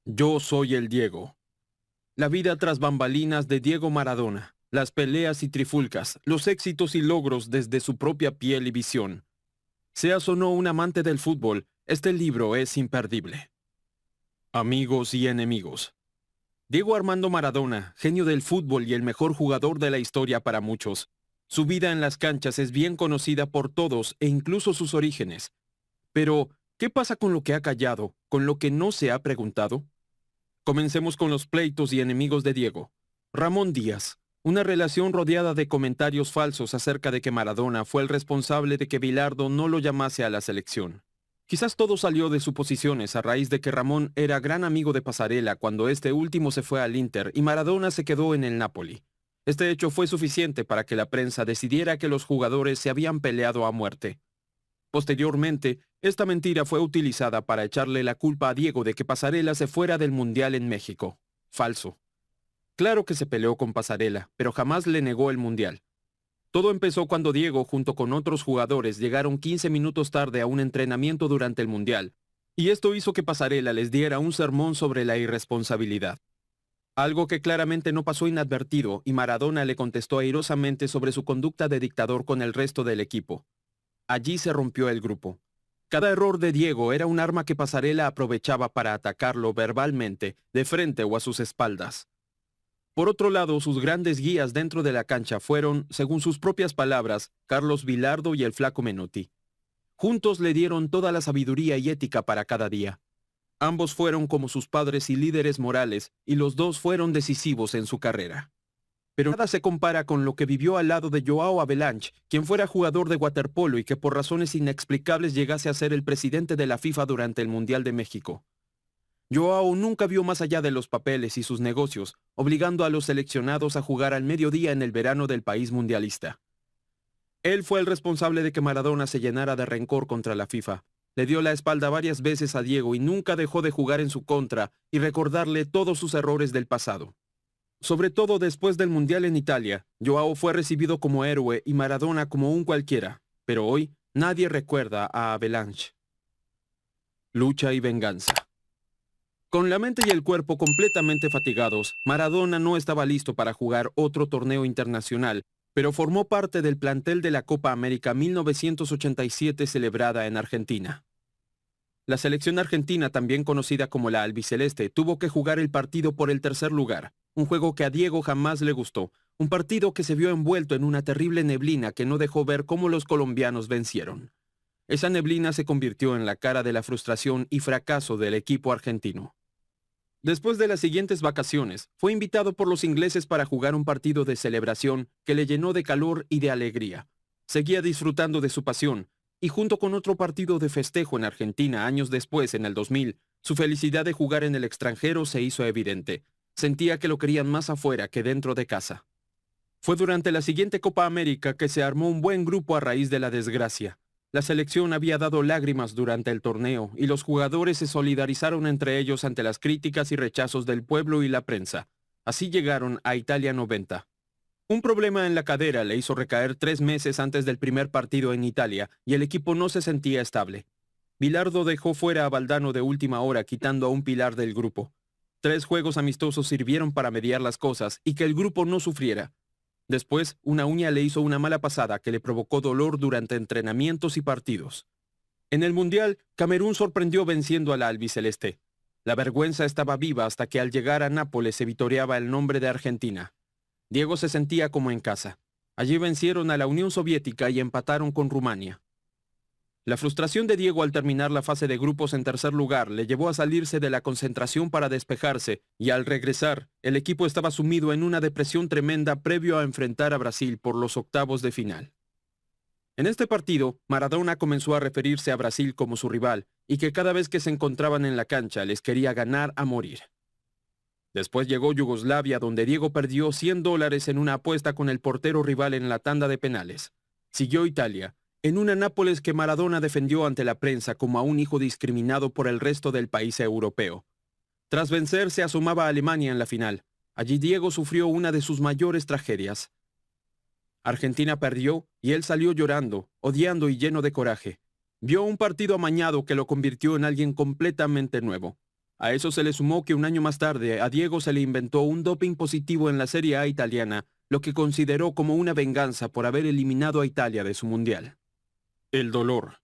Yo soy el Diego. La vida tras bambalinas de Diego Maradona, las peleas y trifulcas, los éxitos y logros desde su propia piel y visión. Seas o no un amante del fútbol, este libro es imperdible. Amigos y enemigos. Diego Armando Maradona, genio del fútbol y el mejor jugador de la historia para muchos. Su vida en las canchas es bien conocida por todos e incluso sus orígenes. Pero, ¿qué pasa con lo que ha callado, con lo que no se ha preguntado? Comencemos con los pleitos y enemigos de Diego. Ramón Díaz. Una relación rodeada de comentarios falsos acerca de que Maradona fue el responsable de que Bilardo no lo llamase a la selección. Quizás todo salió de suposiciones a raíz de que Ramón era gran amigo de Pasarela cuando este último se fue al Inter y Maradona se quedó en el Napoli. Este hecho fue suficiente para que la prensa decidiera que los jugadores se habían peleado a muerte. Posteriormente, esta mentira fue utilizada para echarle la culpa a Diego de que Pasarela se fuera del Mundial en México. Falso. Claro que se peleó con Pasarela, pero jamás le negó el Mundial. Todo empezó cuando Diego, junto con otros jugadores, llegaron 15 minutos tarde a un entrenamiento durante el Mundial, y esto hizo que Pasarela les diera un sermón sobre la irresponsabilidad. Algo que claramente no pasó inadvertido, y Maradona le contestó airosamente sobre su conducta de dictador con el resto del equipo. Allí se rompió el grupo. Cada error de Diego era un arma que Pasarela aprovechaba para atacarlo verbalmente, de frente o a sus espaldas. Por otro lado, sus grandes guías dentro de la cancha fueron, según sus propias palabras, Carlos Bilardo y el Flaco Menotti. Juntos le dieron toda la sabiduría y ética para cada día. Ambos fueron como sus padres y líderes morales, y los dos fueron decisivos en su carrera. Pero nada se compara con lo que vivió al lado de Joao Havelange, quien fuera jugador de waterpolo y que por razones inexplicables llegase a ser el presidente de la FIFA durante el Mundial de México. Joao nunca vio más allá de los papeles y sus negocios, obligando a los seleccionados a jugar al mediodía en el verano del país mundialista. Él fue el responsable de que Maradona se llenara de rencor contra la FIFA. Le dio la espalda varias veces a Diego y nunca dejó de jugar en su contra y recordarle todos sus errores del pasado. Sobre todo después del Mundial en Italia, Joao fue recibido como héroe y Maradona como un cualquiera, pero hoy nadie recuerda a Havelange. Lucha y venganza. Con la mente y el cuerpo completamente fatigados, Maradona no estaba listo para jugar otro torneo internacional, pero formó parte del plantel de la Copa América 1987 celebrada en Argentina. La selección argentina, también conocida como la albiceleste, tuvo que jugar el partido por el tercer lugar, un juego que a Diego jamás le gustó, un partido que se vio envuelto en una terrible neblina que no dejó ver cómo los colombianos vencieron. Esa neblina se convirtió en la cara de la frustración y fracaso del equipo argentino. Después de las siguientes vacaciones, fue invitado por los ingleses para jugar un partido de celebración que le llenó de calor y de alegría. Seguía disfrutando de su pasión, y junto con otro partido de festejo en Argentina años después, en el 2000, su felicidad de jugar en el extranjero se hizo evidente. Sentía que lo querían más afuera que dentro de casa. Fue durante la siguiente Copa América que se armó un buen grupo a raíz de la desgracia. La selección había dado lágrimas durante el torneo y los jugadores se solidarizaron entre ellos ante las críticas y rechazos del pueblo y la prensa. Así llegaron a Italia 90. Un problema en la cadera le hizo recaer 3 meses antes del primer partido en Italia y el equipo no se sentía estable. Bilardo dejó fuera a Valdano de última hora quitando a un pilar del grupo. 3 juegos amistosos sirvieron para mediar las cosas y que el grupo no sufriera. Después, una uña le hizo una mala pasada que le provocó dolor durante entrenamientos y partidos. En el Mundial, Camerún sorprendió venciendo a la albiceleste. La vergüenza estaba viva hasta que al llegar a Nápoles se vitoreaba el nombre de Argentina. Diego se sentía como en casa. Allí vencieron a la Unión Soviética y empataron con Rumania. La frustración de Diego al terminar la fase de grupos en tercer lugar le llevó a salirse de la concentración para despejarse, y al regresar, el equipo estaba sumido en una depresión tremenda previo a enfrentar a Brasil por los octavos de final. En este partido, Maradona comenzó a referirse a Brasil como su rival, y que cada vez que se encontraban en la cancha les quería ganar a morir. Después llegó Yugoslavia, donde Diego perdió $100 en una apuesta con el portero rival en la tanda de penales. Siguió Italia, en una Nápoles que Maradona defendió ante la prensa como a un hijo discriminado por el resto del país europeo. Tras vencer, se asomaba a Alemania en la final. Allí Diego sufrió una de sus mayores tragedias. Argentina perdió y él salió llorando, odiando y lleno de coraje. Vio un partido amañado que lo convirtió en alguien completamente nuevo. A eso se le sumó que un año más tarde a Diego se le inventó un doping positivo en la Serie A italiana, lo que consideró como una venganza por haber eliminado a Italia de su mundial. El dolor.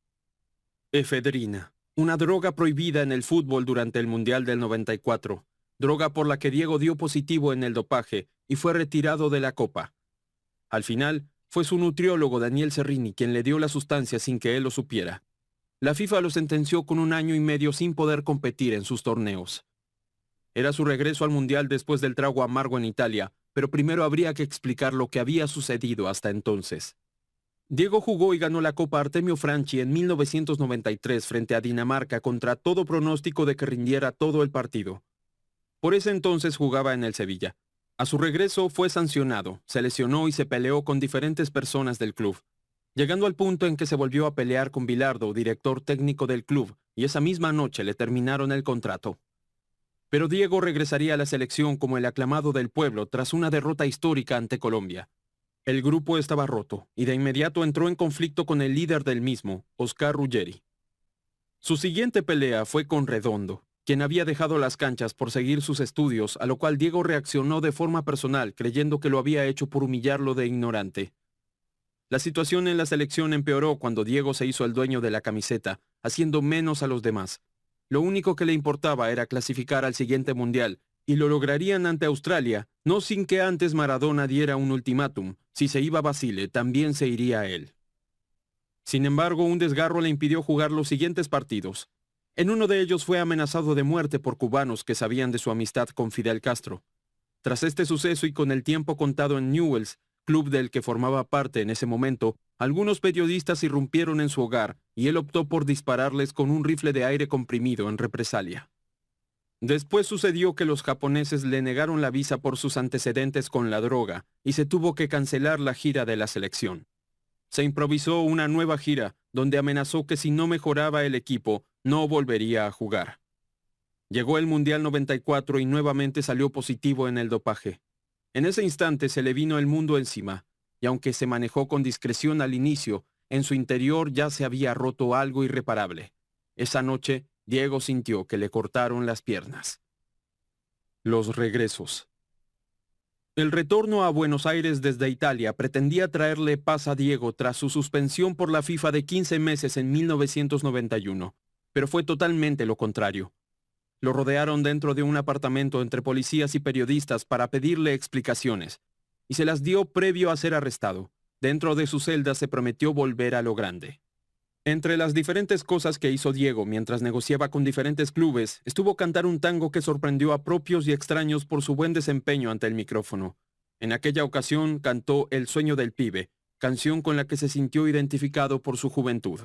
Efedrina, una droga prohibida en el fútbol durante el Mundial del 94, droga por la que Diego dio positivo en el dopaje y fue retirado de la Copa. Al final, fue su nutriólogo Daniel Serrini quien le dio la sustancia sin que él lo supiera. La FIFA lo sentenció con 1 año y medio sin poder competir en sus torneos. Era su regreso al Mundial después del trago amargo en Italia, pero primero habría que explicar lo que había sucedido hasta entonces. Diego jugó y ganó la Copa Artemio Franchi en 1993 frente a Dinamarca contra todo pronóstico de que rindiera todo el partido. Por ese entonces jugaba en el Sevilla. A su regreso fue sancionado, se lesionó y se peleó con diferentes personas del club, llegando al punto en que se volvió a pelear con Bilardo, director técnico del club, y esa misma noche le terminaron el contrato. Pero Diego regresaría a la selección como el aclamado del pueblo tras una derrota histórica ante Colombia. El grupo estaba roto y de inmediato entró en conflicto con el líder del mismo, Oscar Ruggeri. Su siguiente pelea fue con Redondo, quien había dejado las canchas por seguir sus estudios, a lo cual Diego reaccionó de forma personal, creyendo que lo había hecho por humillarlo de ignorante. La situación en la selección empeoró cuando Diego se hizo el dueño de la camiseta, haciendo menos a los demás. Lo único que le importaba era clasificar al siguiente mundial, y lo lograrían ante Australia, no sin que antes Maradona diera un ultimátum: si se iba Basile, también se iría él. Sin embargo, un desgarro le impidió jugar los siguientes partidos. En uno de ellos fue amenazado de muerte por cubanos que sabían de su amistad con Fidel Castro. Tras este suceso y con el tiempo contado en Newell's, club del que formaba parte en ese momento, algunos periodistas irrumpieron en su hogar y él optó por dispararles con un rifle de aire comprimido en represalia. Después sucedió que los japoneses le negaron la visa por sus antecedentes con la droga y se tuvo que cancelar la gira de la selección. Se improvisó una nueva gira donde amenazó que si no mejoraba el equipo, no volvería a jugar. Llegó el Mundial 94 y nuevamente salió positivo en el dopaje. En ese instante se le vino el mundo encima, y aunque se manejó con discreción al inicio, en su interior ya se había roto algo irreparable. Esa noche, Diego sintió que le cortaron las piernas. Los regresos. El retorno a Buenos Aires desde Italia pretendía traerle paz a Diego tras su suspensión por la FIFA de 15 meses en 1991, pero fue totalmente lo contrario. Lo rodearon dentro de un apartamento entre policías y periodistas para pedirle explicaciones, y se las dio previo a ser arrestado. Dentro de su celda se prometió volver a lo grande. Entre las diferentes cosas que hizo Diego mientras negociaba con diferentes clubes, estuvo cantar un tango que sorprendió a propios y extraños por su buen desempeño ante el micrófono. En aquella ocasión cantó El sueño del pibe, canción con la que se sintió identificado por su juventud.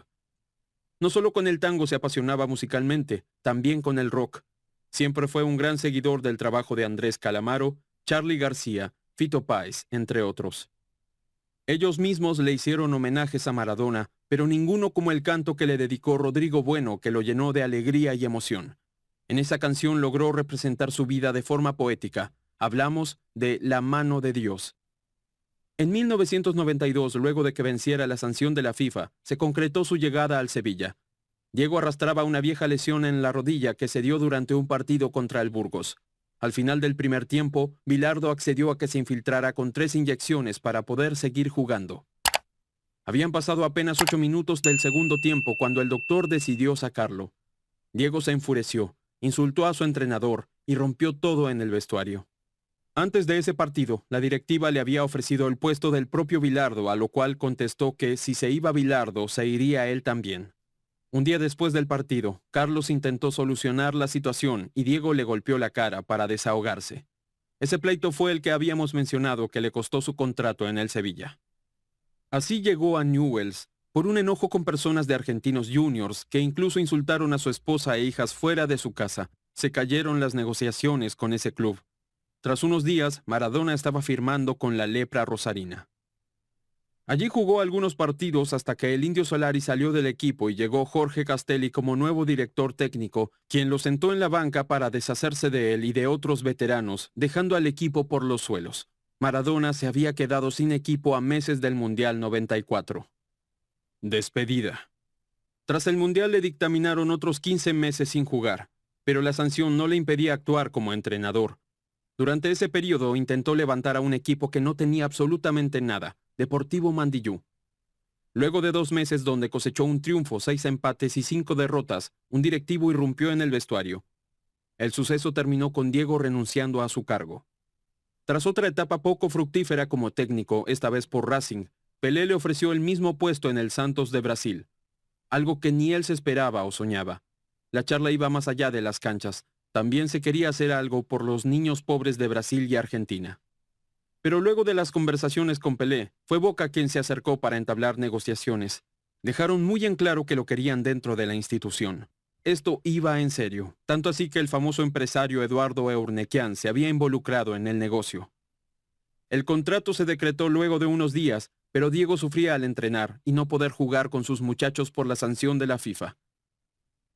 No solo con el tango se apasionaba musicalmente, también con el rock. Siempre fue un gran seguidor del trabajo de Andrés Calamaro, Charly García, Fito Páez, entre otros. Ellos mismos le hicieron homenajes a Maradona, pero ninguno como el canto que le dedicó Rodrigo Bueno, que lo llenó de alegría y emoción. En esa canción logró representar su vida de forma poética. Hablamos de La mano de Dios. En 1992, luego de que venciera la sanción de la FIFA, se concretó su llegada al Sevilla. Diego arrastraba una vieja lesión en la rodilla que se dio durante un partido contra el Burgos. Al final del primer tiempo, Bilardo accedió a que se infiltrara con 3 inyecciones para poder seguir jugando. Habían pasado apenas 8 minutos del segundo tiempo cuando el doctor decidió sacarlo. Diego se enfureció, insultó a su entrenador y rompió todo en el vestuario. Antes de ese partido, la directiva le había ofrecido el puesto del propio Bilardo, a lo cual contestó que si se iba Bilardo, se iría él también. Un día después del partido, Carlos intentó solucionar la situación y Diego le golpeó la cara para desahogarse. Ese pleito fue el que habíamos mencionado que le costó su contrato en el Sevilla. Así llegó a Newell's por un enojo con personas de Argentinos Juniors que incluso insultaron a su esposa e hijas fuera de su casa. Se cayeron las negociaciones con ese club. Tras unos días, Maradona estaba firmando con la Lepra rosarina. Allí jugó algunos partidos hasta que el Indio Solari salió del equipo y llegó Jorge Castelli como nuevo director técnico, quien lo sentó en la banca para deshacerse de él y de otros veteranos, dejando al equipo por los suelos. Maradona se había quedado sin equipo a meses del Mundial 94. Despedida. Tras el Mundial le dictaminaron otros 15 meses sin jugar. pero la sanción no le impedía actuar como entrenador. Durante ese periodo intentó levantar a un equipo que no tenía absolutamente nada, Deportivo Mandillú. Luego de 2 meses donde cosechó un triunfo, 6 empates y 5 derrotas, un directivo irrumpió en el vestuario. El suceso terminó con Diego renunciando a su cargo. Tras otra etapa poco fructífera como técnico, esta vez por Racing, Pelé le ofreció el mismo puesto en el Santos de Brasil, algo que ni él se esperaba o soñaba. La charla iba más allá de las canchas. También se quería hacer algo por los niños pobres de Brasil y Argentina. Pero luego de las conversaciones con Pelé, fue Boca quien se acercó para entablar negociaciones. Dejaron muy en claro que lo querían dentro de la institución. Esto iba en serio, tanto así que el famoso empresario Eduardo Eurnequian se había involucrado en el negocio. El contrato se decretó luego de unos días, pero Diego sufría al entrenar y no poder jugar con sus muchachos por la sanción de la FIFA.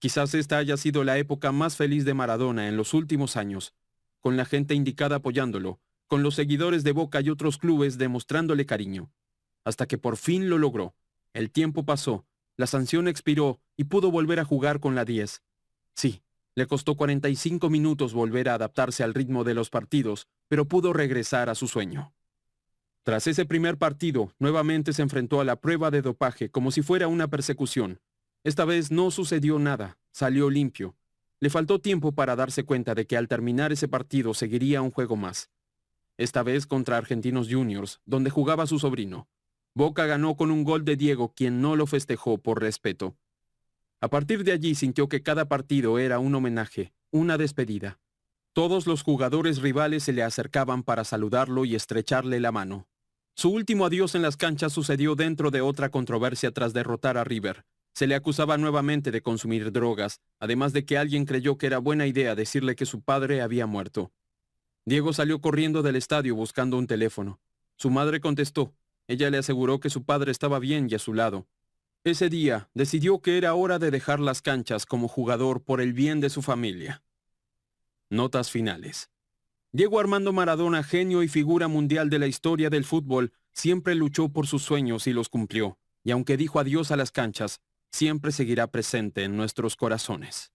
Quizás esta haya sido la época más feliz de Maradona en los últimos años, con la gente indicada apoyándolo, con los seguidores de Boca y otros clubes demostrándole cariño. Hasta que por fin lo logró. El tiempo pasó, la sanción expiró y pudo volver a jugar con la 10. Sí, le costó 45 minutos volver a adaptarse al ritmo de los partidos, pero pudo regresar a su sueño. Tras ese primer partido, nuevamente se enfrentó a la prueba de dopaje como si fuera una persecución. Esta vez no sucedió nada, salió limpio. Le faltó tiempo para darse cuenta de que al terminar ese partido seguiría un juego más. Esta vez contra Argentinos Juniors, donde jugaba su sobrino. Boca ganó con un gol de Diego, quien no lo festejó por respeto. A partir de allí sintió que cada partido era un homenaje, una despedida. Todos los jugadores rivales se le acercaban para saludarlo y estrecharle la mano. Su último adiós en las canchas sucedió dentro de otra controversia tras derrotar a River. Se le acusaba nuevamente de consumir drogas, además de que alguien creyó que era buena idea decirle que su padre había muerto. Diego salió corriendo del estadio buscando un teléfono. Su madre contestó. Ella le aseguró que su padre estaba bien y a su lado. Ese día decidió que era hora de dejar las canchas como jugador por el bien de su familia. Notas finales. Diego Armando Maradona, genio y figura mundial de la historia del fútbol, siempre luchó por sus sueños y los cumplió, y aunque dijo adiós a las canchas, siempre seguirá presente en nuestros corazones.